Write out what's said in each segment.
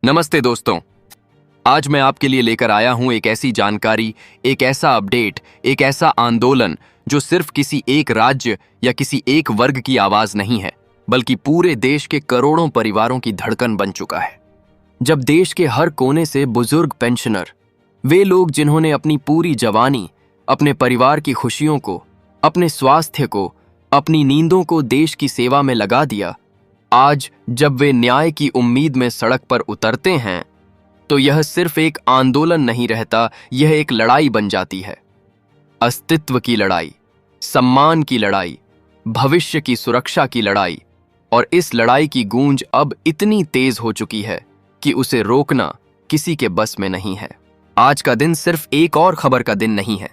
नमस्ते दोस्तों। आज मैं आपके लिए लेकर आया हूं एक ऐसी जानकारी, एक ऐसा अपडेट, एक ऐसा आंदोलन जो सिर्फ किसी एक राज्य या किसी एक वर्ग की आवाज नहीं है, बल्कि पूरे देश के करोड़ों परिवारों की धड़कन बन चुका है। जब देश के हर कोने से बुजुर्ग पेंशनर, वे लोग जिन्होंने अपनी पूरी जवानी अपने परिवार की खुशियों को, अपने स्वास्थ्य को, अपनी नींदों को देश की सेवा में लगा दिया, आज जब वे न्याय की उम्मीद में सड़क पर उतरते हैं, तो यह सिर्फ एक आंदोलन नहीं रहता, यह एक लड़ाई बन जाती है। अस्तित्व की लड़ाई, सम्मान की लड़ाई, भविष्य की सुरक्षा की लड़ाई। और इस लड़ाई की गूंज अब इतनी तेज हो चुकी है कि उसे रोकना किसी के बस में नहीं है। आज का दिन सिर्फ एक और खबर का दिन नहीं है,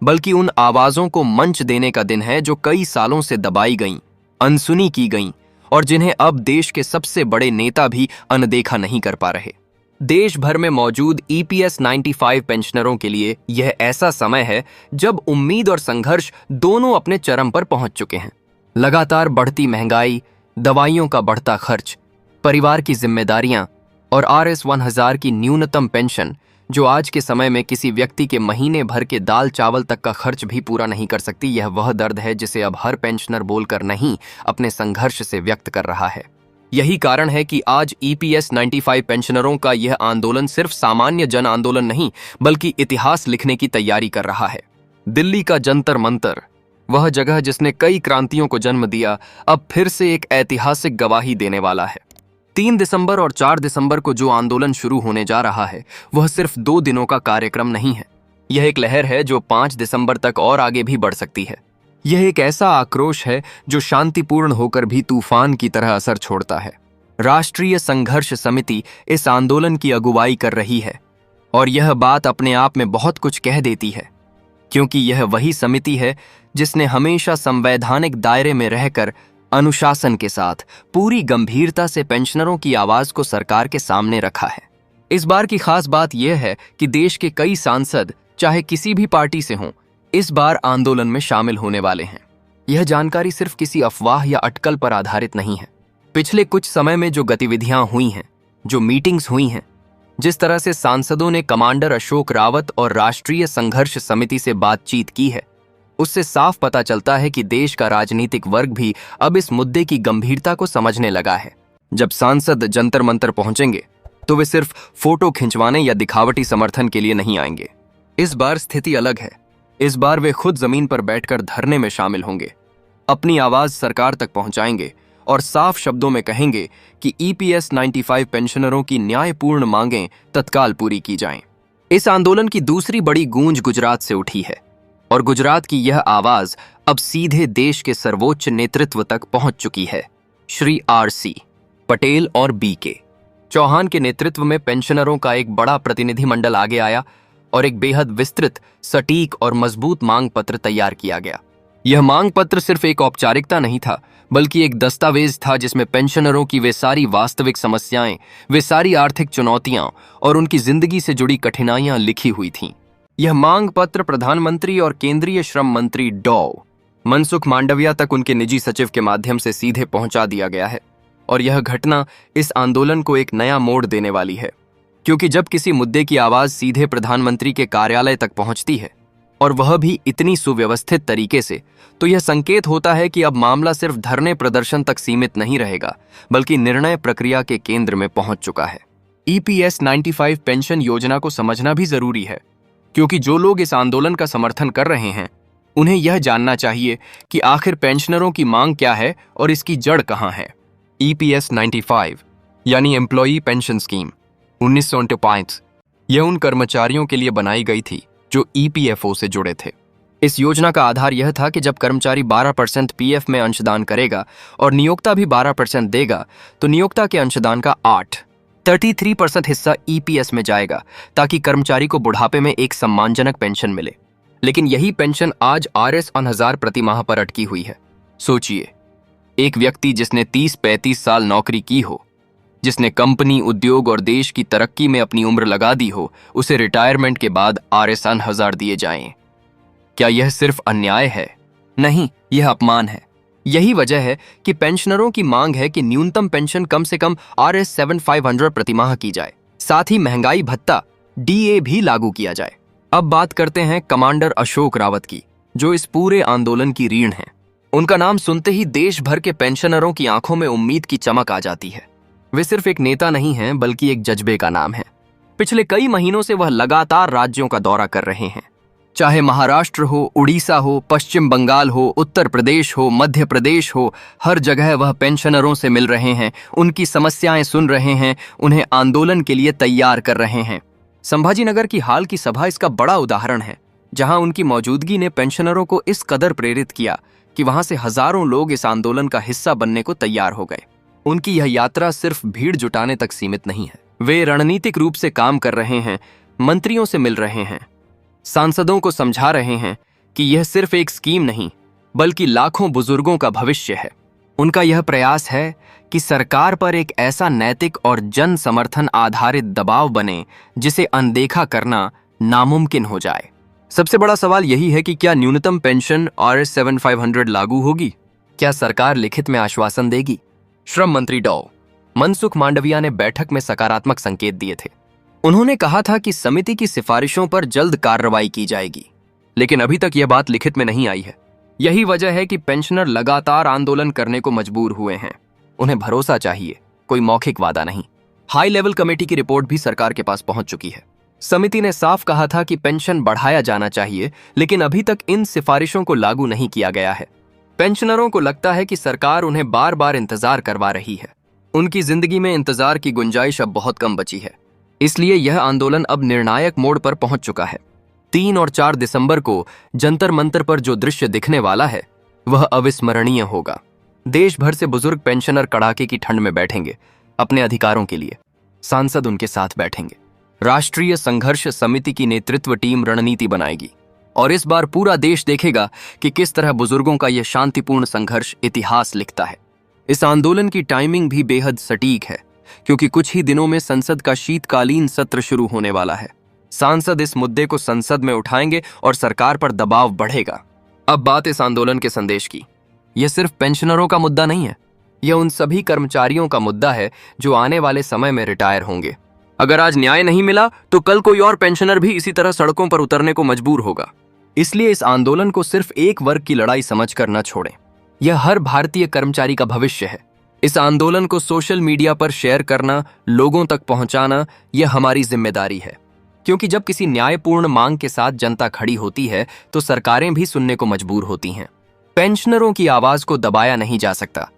बल्कि उन आवाजों को मंच देने का दिन है जो कई सालों से दबाई गईं, अनसुनी की गईं और जिन्हें अब देश के सबसे बड़े नेता भी अनदेखा नहीं कर पा रहे। देश भर में मौजूद EPS 95 पेंशनरों के लिए यह ऐसा समय है जब उम्मीद और संघर्ष दोनों अपने चरम पर पहुंच चुके हैं। लगातार बढ़ती महंगाई, दवाइयों का बढ़ता खर्च, परिवार की जिम्मेदारियां और RS 1000 की न्यूनतम पेंशन, जो आज के समय में किसी व्यक्ति के महीने भर के दाल चावल तक का खर्च भी पूरा नहीं कर सकती, यह वह दर्द है जिसे अब हर पेंशनर बोलकर नहीं, अपने संघर्ष से व्यक्त कर रहा है। यही कारण है कि आज EPS 95 पेंशनरों का यह आंदोलन सिर्फ सामान्य जन आंदोलन नहीं, बल्कि इतिहास लिखने की तैयारी कर रहा है। दिल्ली का जंतर मंतर, वह जगह जिसने कई क्रांतियों को जन्म दिया, अब फिर से एक ऐतिहासिक गवाही देने वाला है। 3 दिसंबर और 4 दिसंबर को जो आंदोलन शुरू होने जा रहा है, वह सिर्फ 2 दिनों का कार्यक्रम नहीं है। यह एक लहर है जो 5 दिसंबर तक और आगे भी बढ़ सकती है। यह एक ऐसा आक्रोश है जो शांतिपूर्ण होकर भी तूफान की तरह असर छोड़ता है। राष्ट्रीय संघर्ष समिति इस आंदोलन की अगुवाई कर रही है और यह बात अपने आप में बहुत कुछ कह देती है, क्योंकि यह वही समिति है जिसने हमेशा संवैधानिक दायरे में रहकर अनुशासन के साथ पूरी गंभीरता से पेंशनरों की आवाज को सरकार के सामने रखा है। इस बार की खास बात यह है कि देश के कई सांसद, चाहे किसी भी पार्टी से हों, इस बार आंदोलन में शामिल होने वाले हैं। यह जानकारी सिर्फ किसी अफवाह या अटकल पर आधारित नहीं है। पिछले कुछ समय में जो गतिविधियां हुई हैं, जो मीटिंग्स हुई हैं, जिस तरह से सांसदों ने कमांडर अशोक रावत और राष्ट्रीय संघर्ष समिति से बातचीत की है, उससे साफ पता चलता है कि देश का राजनीतिक वर्ग भी अब इस मुद्दे की गंभीरता को समझने लगा है। जब सांसद जंतर मंतर पहुंचेंगे, तो वे सिर्फ फोटो खिंचवाने या दिखावटी समर्थन के लिए नहीं आएंगे। इस बार स्थिति अलग है। इस बार वे खुद जमीन पर बैठकर धरने में शामिल होंगे, अपनी आवाज सरकार तक पहुंचाएंगे और साफ शब्दों में कहेंगे कि EPS 95 पेंशनरों की न्यायपूर्ण मांगें तत्काल पूरी की जाएं। इस आंदोलन की दूसरी बड़ी गूंज गुजरात से उठी है और गुजरात की यह आवाज अब सीधे देश के सर्वोच्च नेतृत्व तक पहुंच चुकी है। श्री RC पटेल और BK चौहान के नेतृत्व में पेंशनरों का एक बड़ा प्रतिनिधिमंडल आगे आया और एक बेहद विस्तृत, सटीक और मजबूत मांग पत्र तैयार किया गया। यह मांग पत्र सिर्फ एक औपचारिकता नहीं था, बल्कि एक दस्तावेज था जिसमें पेंशनरों की वे सारी वास्तविक समस्याएं, वे सारी आर्थिक चुनौतियां और उनकी जिंदगी से जुड़ी कठिनाइयां लिखी हुई थीं। यह मांग पत्र प्रधानमंत्री और केंद्रीय श्रम मंत्री डॉ. मनसुख मांडविया तक उनके निजी सचिव के माध्यम से सीधे पहुंचा दिया गया है। और यह घटना इस आंदोलन को एक नया मोड़ देने वाली है, क्योंकि जब किसी मुद्दे की आवाज सीधे प्रधानमंत्री के कार्यालय तक पहुंचती है, और वह भी इतनी सुव्यवस्थित तरीके से, तो यह संकेत होता है कि अब मामला सिर्फ धरने प्रदर्शन तक सीमित नहीं रहेगा, बल्कि निर्णय प्रक्रिया के केंद्र में पहुंच चुका है। EPS 95 पेंशन योजना को समझना भी जरूरी है, क्योंकि जो लोग इस आंदोलन का समर्थन कर रहे हैं, उन्हें यह जानना चाहिए कि आखिर पेंशनरों की मांग क्या है और इसकी जड़ कहां है। EPS 95 यानी एम्प्लॉई पेंशन स्कीम 1949, यह उन कर्मचारियों के लिए बनाई गई थी जो EPFO से जुड़े थे। इस योजना का आधार यह था कि जब कर्मचारी 12% PF में अंशदान करेगा और नियोक्ता भी 12% देगा, तो नियोक्ता के अंशदान का 33% हिस्सा EPS में जाएगा, ताकि कर्मचारी को बुढ़ापे में एक सम्मानजनक पेंशन मिले। लेकिन यही पेंशन आज RS 1000 प्रति माह पर अटकी हुई है। सोचिए, एक व्यक्ति जिसने 30-35 साल नौकरी की हो, जिसने कंपनी, उद्योग और देश की तरक्की में अपनी उम्र लगा दी हो, उसे रिटायरमेंट के बाद RS 1000 दिए जाएं। क्या यह सिर्फ अन्याय है? नहीं, यह अपमान है। यही वजह है कि पेंशनरों की मांग है कि न्यूनतम पेंशन कम से कम Rs 7500 प्रतिमाह की जाए। साथ ही महंगाई भत्ता DA भी लागू किया जाए। अब बात करते हैं कमांडर अशोक रावत की, जो इस पूरे आंदोलन की रीढ़ हैं। उनका नाम सुनते ही देश भर के पेंशनरों की आंखों में उम्मीद की चमक आ जाती है। वे सिर्फ एक नेता नहीं हैं, बल्कि एक जज्बे का नाम है। पिछले कई महीनों से वह लगातार राज्यों का दौरा कर रहे हैं। चाहे महाराष्ट्र हो, उड़ीसा हो, पश्चिम बंगाल हो, उत्तर प्रदेश हो, मध्य प्रदेश हो, हर जगह वह पेंशनरों से मिल रहे हैं, उनकी समस्याएं सुन रहे हैं, उन्हें आंदोलन के लिए तैयार कर रहे हैं। संभाजीनगर की हाल की सभा इसका बड़ा उदाहरण है, जहां उनकी मौजूदगी ने पेंशनरों को इस कदर प्रेरित किया कि वहां से हजारों लोग इस आंदोलन का हिस्सा बनने को तैयार हो गए। उनकी यह यात्रा सिर्फ भीड़ जुटाने तक सीमित नहीं है। वे रणनीतिक रूप से काम कर रहे हैं, मंत्रियों से मिल रहे हैं, सांसदों को समझा रहे हैं कि यह सिर्फ एक स्कीम नहीं, बल्कि लाखों बुजुर्गों का भविष्य है। उनका यह प्रयास है कि सरकार पर एक ऐसा नैतिक और जन समर्थन आधारित दबाव बने जिसे अनदेखा करना नामुमकिन हो जाए। सबसे बड़ा सवाल यही है कि क्या न्यूनतम पेंशन Rs 7500 लागू होगी? क्या सरकार लिखित में आश्वासन देगी? श्रम मंत्री डॉ. मनसुख मांडविया ने बैठक में सकारात्मक संकेत दिए थे। उन्होंने कहा था कि समिति की सिफारिशों पर जल्द कार्रवाई की जाएगी, लेकिन अभी तक यह बात लिखित में नहीं आई है। यही वजह है कि पेंशनर लगातार आंदोलन करने को मजबूर हुए हैं। उन्हें भरोसा चाहिए, कोई मौखिक वादा नहीं। हाई लेवल कमेटी की रिपोर्ट भी सरकार के पास पहुंच चुकी है। समिति ने साफ कहा था कि पेंशन बढ़ाया जाना चाहिए, लेकिन अभी तक इन सिफारिशों को लागू नहीं किया गया है। पेंशनरों को लगता है कि सरकार उन्हें बार बार इंतजार करवा रही है। उनकी जिंदगी में इंतजार की गुंजाइश अब बहुत कम बची है। इसलिए यह आंदोलन अब निर्णायक मोड़ पर पहुंच चुका है। 3 और 4 दिसंबर को जंतर मंतर पर जो दृश्य दिखने वाला है वह अविस्मरणीय होगा। देश भर से बुजुर्ग पेंशनर कड़ाके की ठंड में बैठेंगे अपने अधिकारों के लिए। सांसद उनके साथ बैठेंगे। राष्ट्रीय संघर्ष समिति की नेतृत्व टीम रणनीति बनाएगी और इस बार पूरा देश देखेगा कि किस तरह बुजुर्गों का यह शांतिपूर्ण संघर्ष इतिहास लिखता है। इस आंदोलन की टाइमिंग भी बेहद सटीक है, क्योंकि कुछ ही दिनों में संसद का शीतकालीन सत्र शुरू होने वाला है। सांसद इस मुद्दे को संसद में उठाएंगे और सरकार पर दबाव बढ़ेगा। अब बात इस आंदोलन के संदेश की। यह सिर्फ पेंशनरों का मुद्दा नहीं है, यह उन सभी कर्मचारियों का मुद्दा है जो आने वाले समय में रिटायर होंगे। अगर आज न्याय नहीं मिला तो कल कोई और पेंशनर भी इसी तरह सड़कों पर उतरने को मजबूर होगा। इसलिए इस आंदोलन को सिर्फ एक वर्ग की लड़ाई समझकर न छोड़ें। यह हर भारतीय कर्मचारी का भविष्य है। इस आंदोलन को सोशल मीडिया पर शेयर करना, लोगों तक पहुंचाना, यह हमारी जिम्मेदारी है। क्योंकि जब किसी न्यायपूर्ण मांग के साथ जनता खड़ी होती है तो सरकारें भी सुनने को मजबूर होती हैं। पेंशनरों की आवाज को दबाया नहीं जा सकता,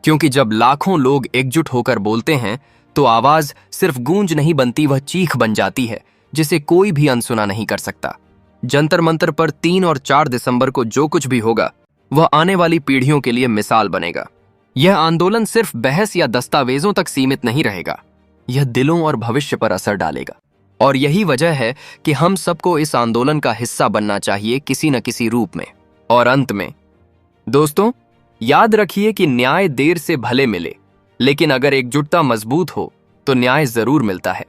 क्योंकि जब लाखों लोग एकजुट होकर बोलते हैं तो आवाज सिर्फ गूंज नहीं बनती, वह चीख बन जाती है जिसे कोई भी अनसुना नहीं कर सकता। जंतर मंतर पर 3 और 4 दिसंबर को जो कुछ भी होगा वह आने वाली पीढ़ियों के लिए मिसाल बनेगा। यह आंदोलन सिर्फ बहस या दस्तावेजों तक सीमित नहीं रहेगा, यह दिलों और भविष्य पर असर डालेगा। और यही वजह है कि हम सबको इस आंदोलन का हिस्सा बनना चाहिए, किसी न किसी रूप में। और अंत में दोस्तों, याद रखिए कि न्याय देर से भले मिले, लेकिन अगर एकजुटता मजबूत हो तो न्याय जरूर मिलता है।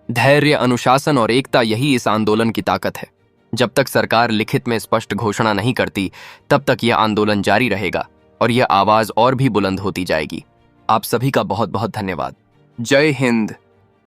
धैर्य, अनुशासन और एकता, यही इस आंदोलन की ताकत है। जब तक सरकार लिखित में स्पष्ट घोषणा नहीं करती, तब तक यह आंदोलन जारी रहेगा और यह आवाज और भी बुलंद होती जाएगी। आप सभी का बहुत बहुत धन्यवाद। जय हिंद।